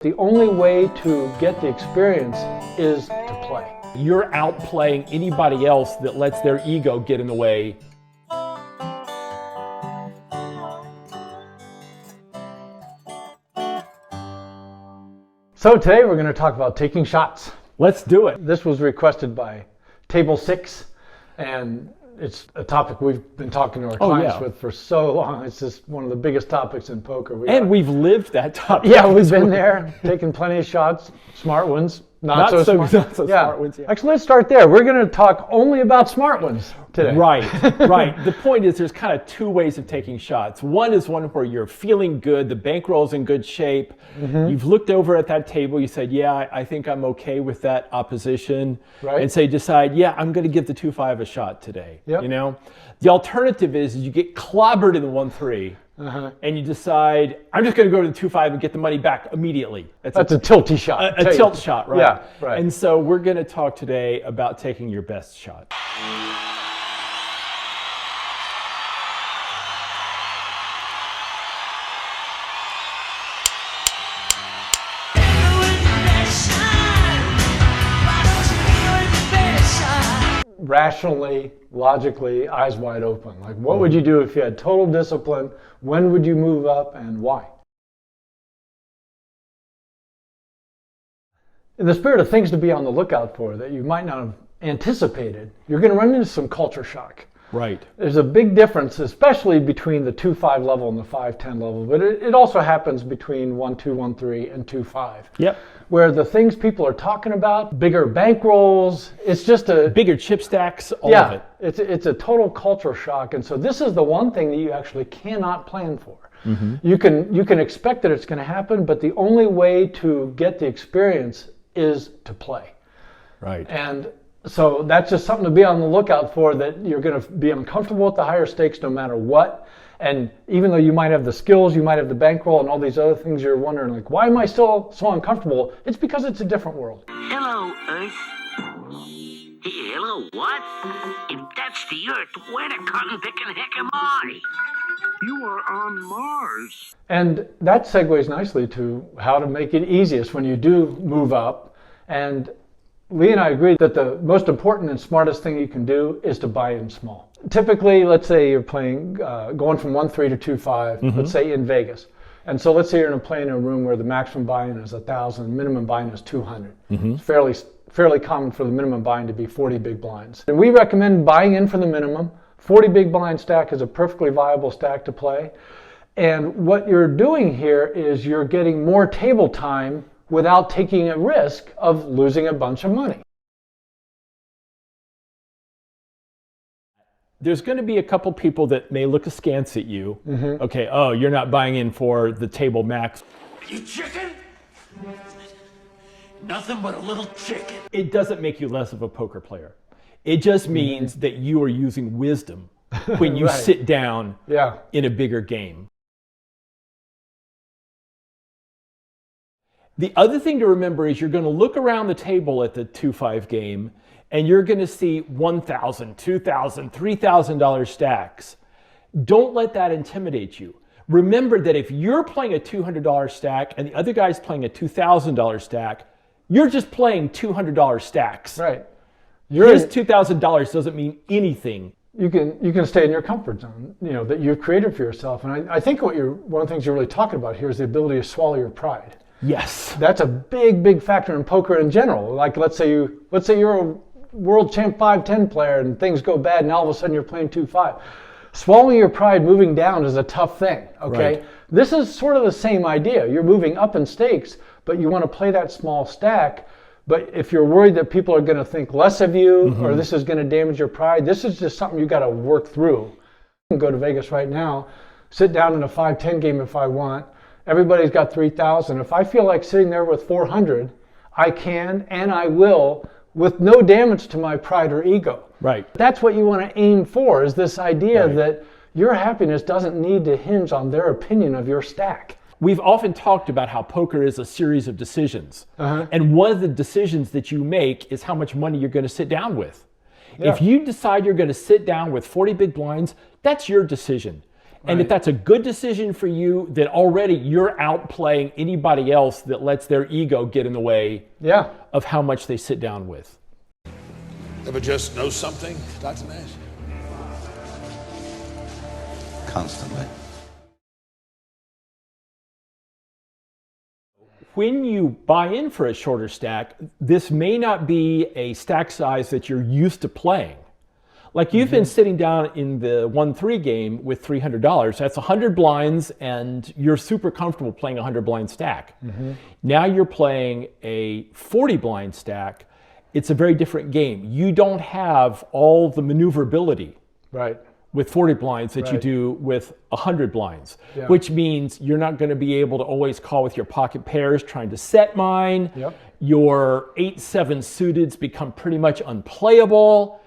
The only way to get the experience is to play. You're outplaying anybody else that lets their ego get in the way. So today we're going to talk about taking shots. Let's do it. This was requested by Table 6, and it's a topic we've been talking to our clients with for so long. It's just one of the biggest topics in poker. We've lived that topic. Yeah, we've been there, taking plenty of shots, smart ones, not so smart ones. Yeah. Actually, let's start there. We're going to talk only about smart ones today. Right, right. The point is there's kind of two ways of taking shots. One is one where you're feeling good, the bankroll's in good shape. You've looked over at that table, you said, yeah, I think I'm okay with that opposition. Right. And say, decide, yeah, I'm going to give the 2-5 a shot today. Yep. You know? The alternative is you get clobbered in the 1-3. And you decide, I'm just going to go to the 2-5 and get the money back immediately. That's a tilty shot. A tilt shot, right? Yeah, right. And so we're going to talk today about taking your best shot. Rationally, logically, eyes wide open. Like, what would you do if you had total discipline? When would you move up and why? In the spirit of things to be on the lookout for that you might not have anticipated, you're going to run into some culture shock. Right. There's a big difference, especially between the 2-5 level and the 5-10 level, but it also happens between 1-2, 1-3, and 2-5. Yep. Where the things people are talking about, bigger bankrolls, it's just a... Bigger chip stacks, all of it. It's a total culture shock. And so this is the one thing that you actually cannot plan for. You can expect that it's going to happen, but the only way to get the experience is to play. Right. And so that's just something to be on the lookout for, that you're going to be uncomfortable with the higher stakes no matter what. And even though you might have the skills, you might have the bankroll and all these other things, you're wondering, like, why am I still so uncomfortable? It's because it's a different world. Hello, Earth. Hello, what? If that's the Earth, where the cotton-picking heck am I? You are on Mars. And that segues nicely to how to make it easiest when you do move up. And Lee and I agree that the most important and smartest thing you can do is to buy in small. Typically, let's say you're playing, going from 1-3 to 2-5, let's say in Vegas. And so let's say you're playing in a room where the maximum buy-in is 1,000, minimum buy-in is 200. It's fairly common for the minimum buy-in to be 40 big blinds. And we recommend buying in for the minimum. 40 big blind stack is a perfectly viable stack to play. And what you're doing here is you're getting more table time without taking a risk of losing a bunch of money. There's going to be a couple people that may look askance at you. Okay, oh, you're not buying in for the table max. You chicken? Nothing but a little chicken. It doesn't make you less of a poker player. It just means that you are using wisdom when you sit down in a bigger game. The other thing to remember is you're going to look around the table at the 2-5 game and you're going to see $1,000, $2,000, $3,000 stacks. Don't let that intimidate you. Remember that if you're playing a $200 stack and the other guy's playing a $2,000 stack, you're just playing $200 stacks. Right. His $2,000 doesn't mean anything. You can stay in your comfort zone, that you've created for yourself. And I think one of the things you're really talking about here is the ability to swallow your pride. Yes. That's a big factor in poker in general. Like let's say you're a world champ 5-10 player and things go bad and all of a sudden you're playing 2-5. Swallowing your pride moving down is a tough thing, okay? Right. This is sort of the same idea. You're moving up in stakes, but you want to play that small stack. But if you're worried that people are going to think less of you or this is going to damage your pride, this is just something you got to work through. I can go to Vegas right now, sit down in a 5-10 game if I want. Everybody's got 3,000. If I feel like sitting there with 400, I can and I will with no damage to my pride or ego. Right. That's what you want to aim for, is this idea that your happiness doesn't need to hinge on their opinion of your stack. We've often talked about how poker is a series of decisions. And one of the decisions that you make is how much money you're going to sit down with. If you decide you're going to sit down with 40 big blinds, that's your decision. And if that's a good decision for you, then already you're outplaying anybody else that lets their ego get in the way of how much they sit down with. Ever just know something, Dr. Nash? Constantly. When you buy in for a shorter stack, this may not be a stack size that you're used to playing. Like you've been sitting down in the 1-3 game with $300. That's 100 blinds, and you're super comfortable playing a 100 blind stack. Now you're playing a 40 blind stack. It's a very different game. You don't have all the maneuverability with 40 blinds that you do with 100 blinds, which means you're not going to be able to always call with your pocket pairs trying to set mine. Your 8-7 suiteds become pretty much unplayable.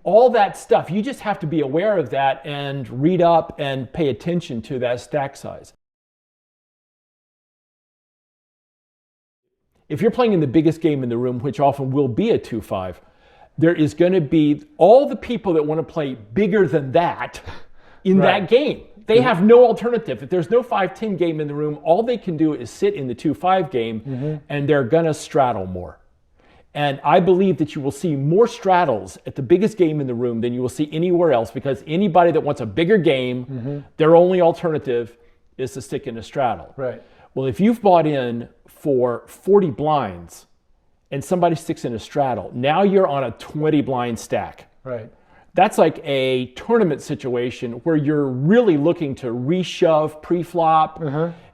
All that stuff. You just have to be aware of that and read up and pay attention to that stack size. If you're playing in the biggest game in the room, which often will be a 2-5, there is going to be all the people that want to play bigger than that in that game. They have no alternative. If there's no 5-10 game in the room, all they can do is sit in the 2-5 game, and they're going to straddle more. And I believe that you will see more straddles at the biggest game in the room than you will see anywhere else, because anybody that wants a bigger game, their only alternative is to stick in a straddle. Well, if you've bought in for 40 blinds and somebody sticks in a straddle, now you're on a 20 blind stack. That's like a tournament situation where you're really looking to reshove pre-flop.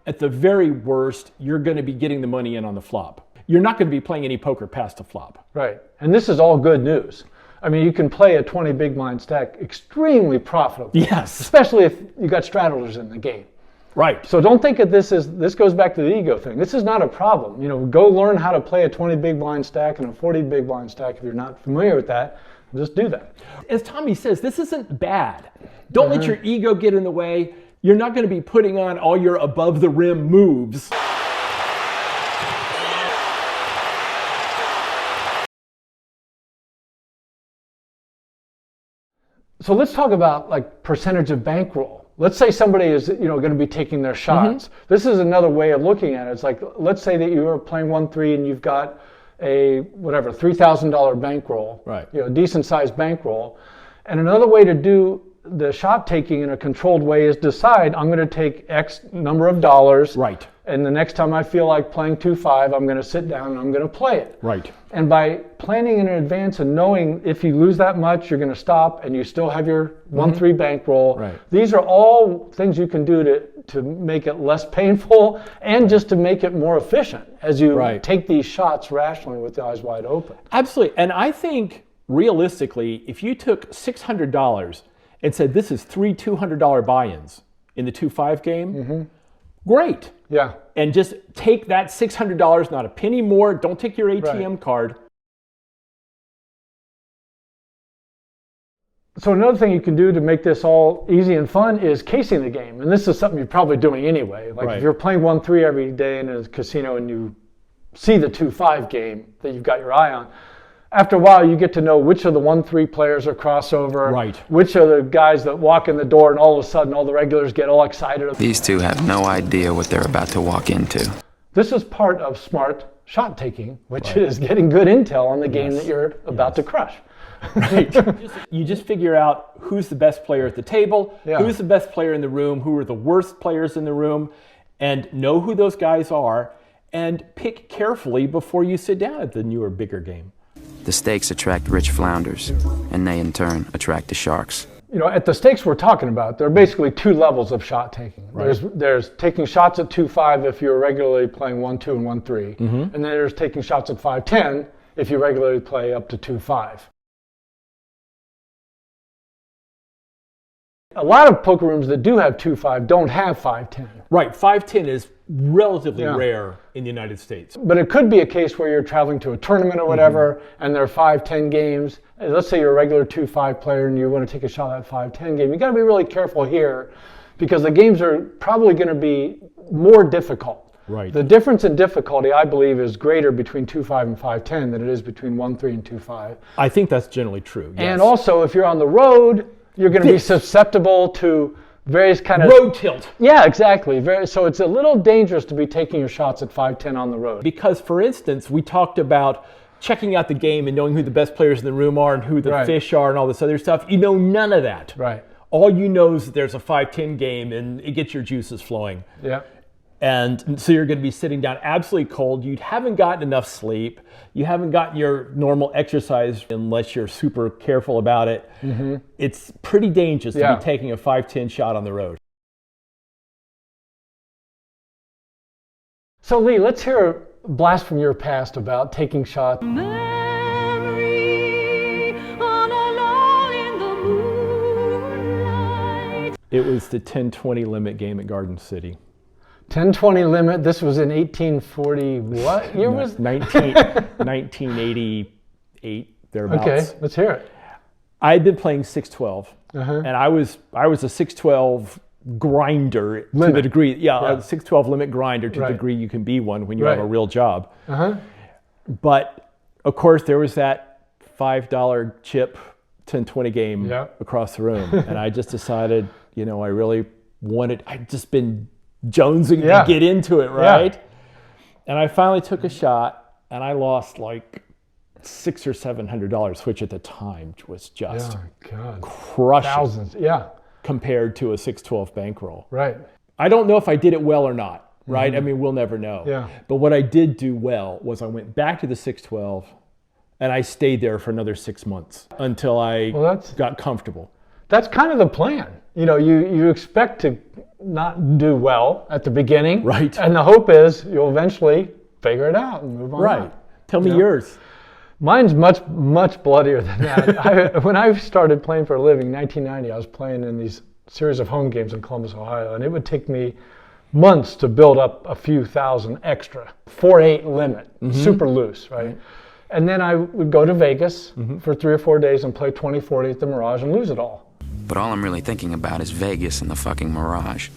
At the very worst, you're going to be getting the money in on the flop. You're not going to be playing any poker past the flop. And this is all good news. I mean, you can play a 20 big blind stack extremely profitably. Especially if you got straddlers in the game. So don't think that this goes back to the ego thing. This is not a problem. You know, go learn how to play a 20 big blind stack and a 40 big blind stack if you're not familiar with that. Just do that. As Tommy says, this isn't bad. Don't let your ego get in the way. You're not going to be putting on all your above the rim moves. So let's talk about like percentage of bankroll. Let's say somebody is going to be taking their shots. This is another way of looking at it. It's like, let's say that you are playing 1-3 and you've got a whatever $3,000 bankroll, a decent sized bankroll. And another way to do the shot taking in a controlled way is decide I'm going to take X number of dollars. And the next time I feel like playing 2-5, I'm going to sit down and I'm going to play it. And by planning in advance and knowing if you lose that much, you're going to stop and you still have your 1-3 bankroll. These are all things you can do to make it less painful and just to make it more efficient as you take these shots rationally with the eyes wide open. Absolutely. And I think realistically, if you took $600 and said this is 3 $200 buy-ins in the 2-5 game, great. And just take that $600, not a penny more. Don't take your ATM card. So another thing you can do to make this all easy and fun is casing the game. And this is something you're probably doing anyway. Like if you're playing 1-3 every day in a casino and you see the 2-5 game that you've got your eye on, after a while you get to know which of the 1-3 players are crossover, which are the guys that walk in the door and all of a sudden all the regulars get all excited. These two have no idea what they're about to walk into. This is part of smart shot taking, which is getting good intel on the game that you're about to crush. You just figure out who's the best player at the table, who's the best player in the room, who are the worst players in the room, and know who those guys are, and pick carefully before you sit down at the newer, bigger game. The stakes attract rich flounders, and they in turn attract the sharks. You know, at the stakes we're talking about, there are basically two levels of shot taking. There's taking shots at 2-5 if you're regularly playing 1-2 and 1-3, and then there's taking shots at 5-10 if you regularly play up to 2-5. A lot of poker rooms that do have 2-5 don't have 5-10. 5-10 is relatively rare in the United States. But it could be a case where you're traveling to a tournament or whatever, and there are 5-10 games. Let's say you're a regular 2-5 player and you want to take a shot at that 5-10 game. You got to be really careful here because the games are probably going to be more difficult. The difference in difficulty, I believe, is greater between 2-5 and 5-10 than it is between 1-3 and 2-5. I think that's generally true. And also, if you're on the road, you're going to be susceptible to various kind of road tilt. Yeah, exactly. So it's a little dangerous to be taking your shots at 5-10 on the road. Because, for instance, we talked about checking out the game and knowing who the best players in the room are and who the fish are and all this other stuff. You know none of that. Right. All you know is that there's a 5-10 game and it gets your juices flowing. Yeah. And so you're going to be sitting down absolutely cold. You haven't gotten enough sleep. You haven't gotten your normal exercise unless you're super careful about it. Mm-hmm. It's pretty dangerous to be taking a 5-10 shot on the road. So Lee, let's hear a blast from your past about taking shots. It was the 10-20 limit game at Garden City. 10-20 limit. This was in 1840. What year was? 1988 thereabouts. Okay, let's hear it. I had been playing 6-12, and I was a 6-12 grinder limit. To the degree. Yeah, a 6-12 limit grinder to the degree you can be one when you have a real job. But of course, there was that $5 chip 10-20 game across the room, and I just decided, I really wanted. I'd just been jonesing to get into it, right? Yeah. And I finally took a shot, and I lost like $600 or $700, which at the time was just crushing. Thousands, compared to a 6-12 bankroll. Right. I don't know if I did it well or not, right? I mean, we'll never know. Yeah. But what I did do well was I went back to the 6-12, and I stayed there for another 6 months until I got comfortable. That's kind of the plan. You expect to not do well at the beginning. Right. And the hope is you'll eventually figure it out and move on. Right. Tell me yours. Mine's much, much bloodier than that. When I started playing for a living in 1990, I was playing in these series of home games in Columbus, Ohio, and it would take me months to build up a few thousand extra. 4-8 limit, super loose, right? And then I would go to Vegas for 3 or 4 days and play 20-40 at the Mirage and lose it all. But all I'm really thinking about is Vegas and the fucking Mirage.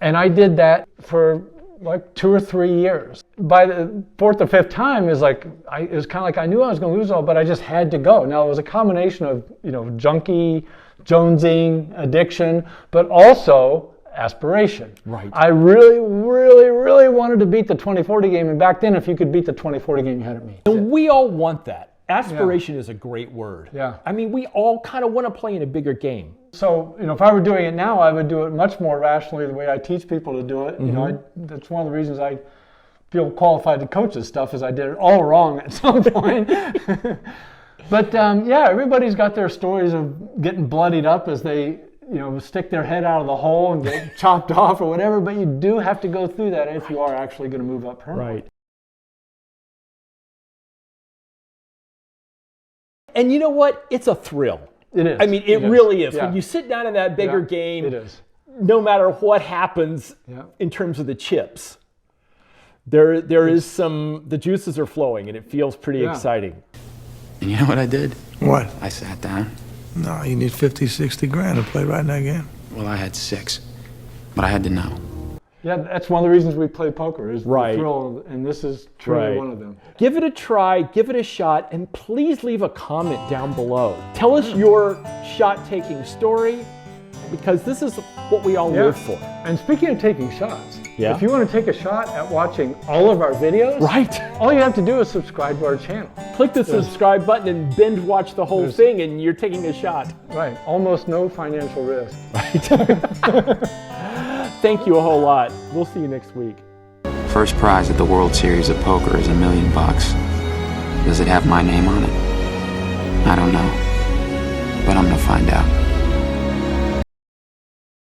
And I did that for like 2 or 3 years. By the 4th or 5th time, it was kind of like I knew I was going to lose it all, but I just had to go. Now, it was a combination of, junkie, jonesing, addiction, but also aspiration. Right. I really, really, really wanted to beat the 20-40 game, and back then, if you could beat the 20-40 game, you had it made. And we all want that. Aspiration is a great word. Yeah. I mean, we all kind of want to play in a bigger game. So, if I were doing it now, I would do it much more rationally the way I teach people to do it. That's one of the reasons I feel qualified to coach this stuff, is I did it all wrong at some point. But everybody's got their stories of getting bloodied up as they, stick their head out of the hole and get chopped off or whatever. But you do have to go through that if you are actually going to move up permanently. Right. And you know what? It's a thrill. It is. I mean, it really is. Yeah. When you sit down in that bigger game, it is. No matter what happens in terms of the chips, there is the juices are flowing, and it feels pretty exciting. And you know what I did? What? I sat down. No, you need 50, 60 grand to play right in that game. Well, I had 6, but I had to know. Yeah, that's one of the reasons we play poker, is the thrill, and this is truly one of them. Give it a try, give it a shot, and please leave a comment down below. Tell us your shot-taking story, because this is what we all live for. And speaking of taking shots, if you want to take a shot at watching all of our videos, all you have to do is subscribe to our channel. Click the subscribe button and binge watch the whole thing, and you're taking a shot. Right, almost no financial risk. Thank you a whole lot. We'll see you next week. First prize at the World Series of Poker is $1 million. Does it have my name on it? I don't know, but I'm gonna find out.